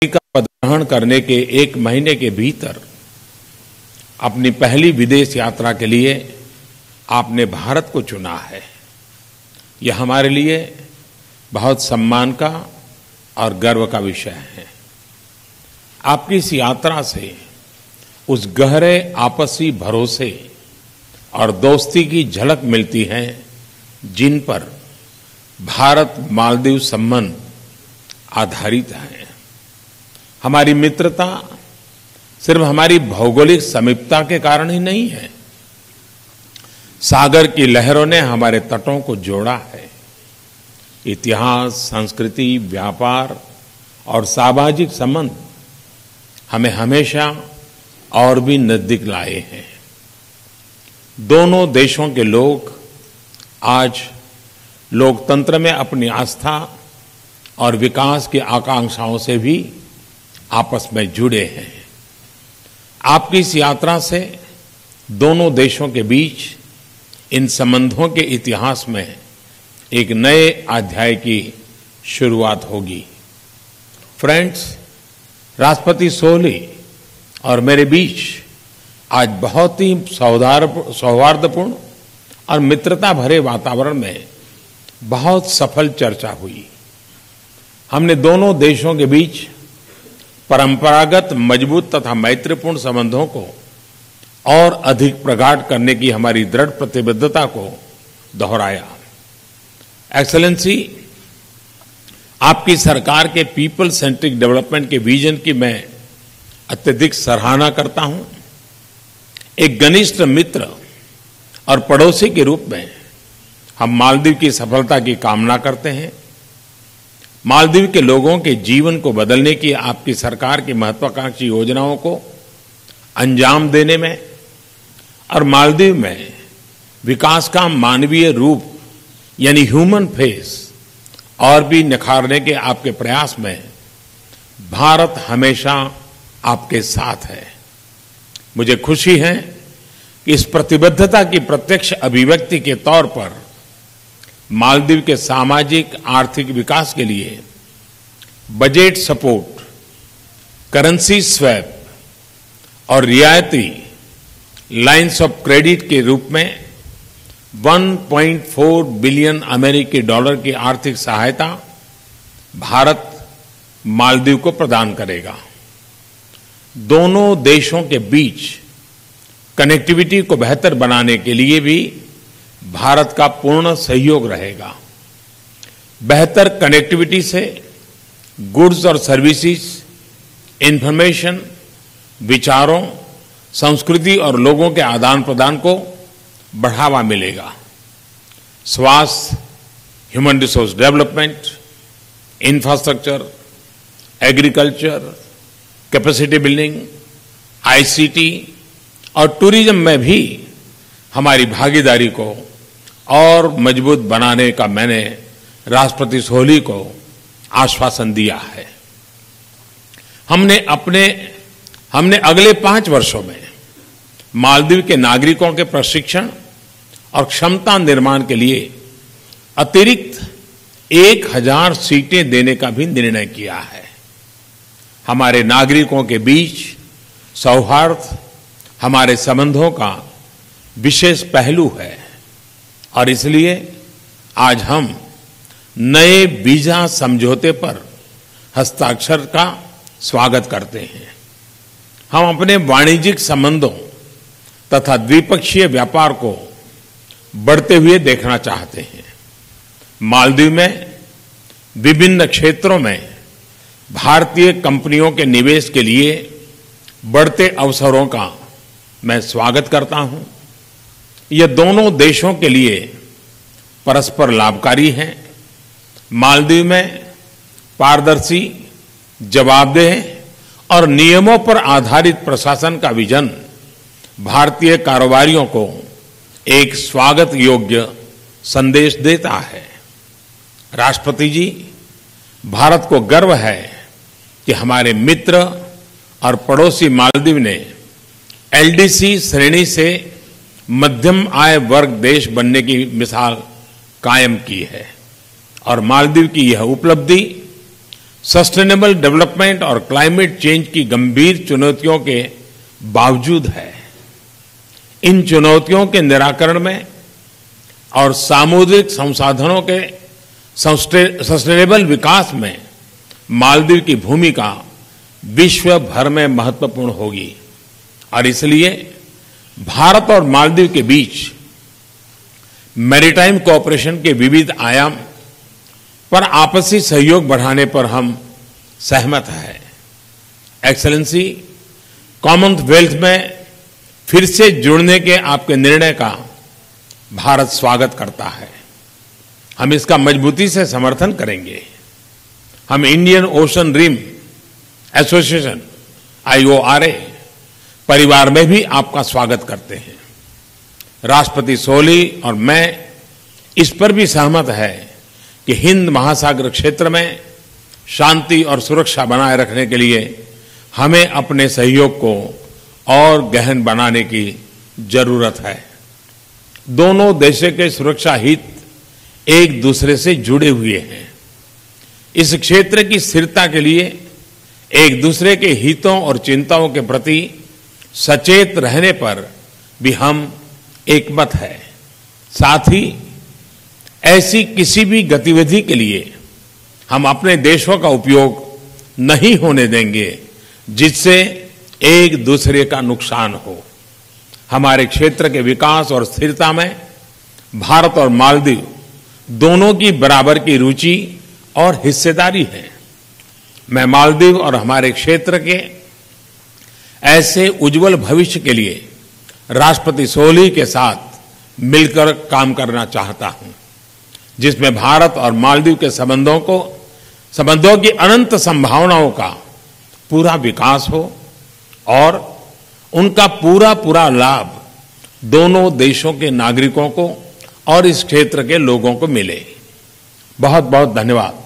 का पद ग्रहण करने के 1 महीने के भीतर अपनी पहली विदेश यात्रा के लिए आपने भारत को चुना है। यह हमारे लिए बहुत सम्मान का और गर्व का विषय है। आपकी इस यात्रा से उस गहरे आपसी भरोसे और दोस्ती की झलक मिलती है जिन पर भारत मालदीव संबंध आधारित है। हमारी मित्रता सिर्फ हमारी भौगोलिक समीपता के कारण ही नहीं है। सागर की लहरों ने हमारे तटों को जोड़ा है। इतिहास, संस्कृति, व्यापार और सामाजिक संबंध हमें हमेशा और भी नजदीक लाए हैं। दोनों देशों के लोग आज लोकतंत्र में अपनी आस्था और विकास की आकांक्षाओं से भी आपस में जुड़े हैं। आपकी इस यात्रा से दोनों देशों के बीच इन संबंधों के इतिहास में एक नए अध्याय की शुरुआत होगी। फ्रेंड्स, राष्ट्रपति सोली और मेरे बीच आज बहुत ही सौहार्दपूर्ण और मित्रता भरे वातावरण में बहुत सफल चर्चा हुई। हमने दोनों देशों के बीच परंपरागत, मजबूत तथा मैत्रीपूर्ण संबंधों को और अधिक प्रगाढ़ करने की हमारी दृढ़ प्रतिबद्धता को दोहराया। एक्सेलेंसी, आपकी सरकार के पीपल सेंट्रिक डेवलपमेंट के विजन की मैं अत्यधिक सराहना करता हूं। एक घनिष्ठ मित्र और पड़ोसी के रूप में हम मालदीव की सफलता की कामना करते हैं। मालदीव के लोगों के जीवन को बदलने की आपकी सरकार की महत्वाकांक्षी योजनाओं को अंजाम देने में और मालदीव में विकास का मानवीय रूप यानी ह्यूमन फेस और भी निखारने के आपके प्रयास में भारत हमेशा आपके साथ है। मुझे खुशी है कि इस प्रतिबद्धता की प्रत्यक्ष अभिव्यक्ति के तौर पर मालदीव के सामाजिक आर्थिक विकास के लिए बजट सपोर्ट, करेंसी स्वैप और रियायती लाइन्स ऑफ क्रेडिट के रूप में 1.4 बिलियन अमेरिकी डॉलर की आर्थिक सहायता भारत मालदीव को प्रदान करेगा। दोनों देशों के बीच कनेक्टिविटी को बेहतर बनाने के लिए भी भारत का पूर्ण सहयोग रहेगा। बेहतर कनेक्टिविटी से गुड्स और सर्विसेज, इंफॉर्मेशन, विचारों, संस्कृति और लोगों के आदान प्रदान को बढ़ावा मिलेगा। स्वास्थ्य, human resource development, infrastructure, agriculture, capacity building, ICT और टूरिज्म में भी हमारी भागीदारी को और मजबूत बनाने का मैंने राष्ट्रपति सोली को आश्वासन दिया है। हमने अगले 5 वर्षों में मालदीव के नागरिकों के प्रशिक्षण और क्षमता निर्माण के लिए अतिरिक्त 1000 सीटें देने का भी निर्णय किया है। हमारे नागरिकों के बीच सौहार्द हमारे संबंधों का विशेष पहलू है और इसलिए आज हम नए वीजा समझौते पर हस्ताक्षर का स्वागत करते हैं। हम अपने वाणिज्यिक संबंधों तथा द्विपक्षीय व्यापार को बढ़ते हुए देखना चाहते हैं। मालदीव में विभिन्न क्षेत्रों में भारतीय कंपनियों के निवेश के लिए बढ़ते अवसरों का मैं स्वागत करता हूं। ये दोनों देशों के लिए परस्पर लाभकारी हैं। मालदीव में पारदर्शी, जवाबदेह और नियमों पर आधारित प्रशासन का विजन भारतीय कारोबारियों को एक स्वागत योग्य संदेश देता है। राष्ट्रपति जी, भारत को गर्व है कि हमारे मित्र और पड़ोसी मालदीव ने एलडीसी श्रेणी से मध्यम आय वर्ग देश बनने की मिसाल कायम की है और मालदीव की यह उपलब्धि सस्टेनेबल डेवलपमेंट और क्लाइमेट चेंज की गंभीर चुनौतियों के बावजूद है। इन चुनौतियों के निराकरण में और सामुद्रिक संसाधनों के सस्टेनेबल विकास में मालदीव की भूमिका विश्व भर में महत्वपूर्ण होगी और इसलिए भारत और मालदीव के बीच मैरीटाइम कोऑपरेशन के विविध आयाम पर आपसी सहयोग बढ़ाने पर हम सहमत हैं। एक्सेलेंसी, कॉमनवेल्थ में फिर से जुड़ने के आपके निर्णय का भारत स्वागत करता है। हम इसका मजबूती से समर्थन करेंगे। हम Indian Ocean Rim Association IORA परिवार में भी आपका स्वागत करते हैं। राष्ट्रपति सोली और मैं इस पर भी सहमत है कि हिंद महासागर क्षेत्र में शांति और सुरक्षा बनाए रखने के लिए हमें अपने सहयोग को और गहन बनाने की जरूरत है। दोनों देशों के सुरक्षा हित एक दूसरे से जुड़े हुए हैं। इस क्षेत्र की स्थिरता के लिए एक दूसरे के हितों और चिंताओं के प्रति सचेत रहने पर भी हम एकमत हैं। साथ ही ऐसी किसी भी गतिविधि के लिए हम अपने देशों का उपयोग नहीं होने देंगे जिससे एक दूसरे का नुकसान हो। हमारे क्षेत्र के विकास और स्थिरता में भारत और मालदीव दोनों की बराबर की रुचि और हिस्सेदारी है। मैं मालदीव और हमारे क्षेत्र के ऐसे उज्जवल भविष्य के लिए राष्ट्रपति सोली के साथ मिलकर काम करना चाहता हूं, जिसमें भारत और मालदीव के संबंधों की अनंत संभावनाओं का पूरा विकास हो और उनका पूरा लाभ दोनों देशों के नागरिकों को और इस क्षेत्र के लोगों को मिले। बहुत बहुत धन्यवाद।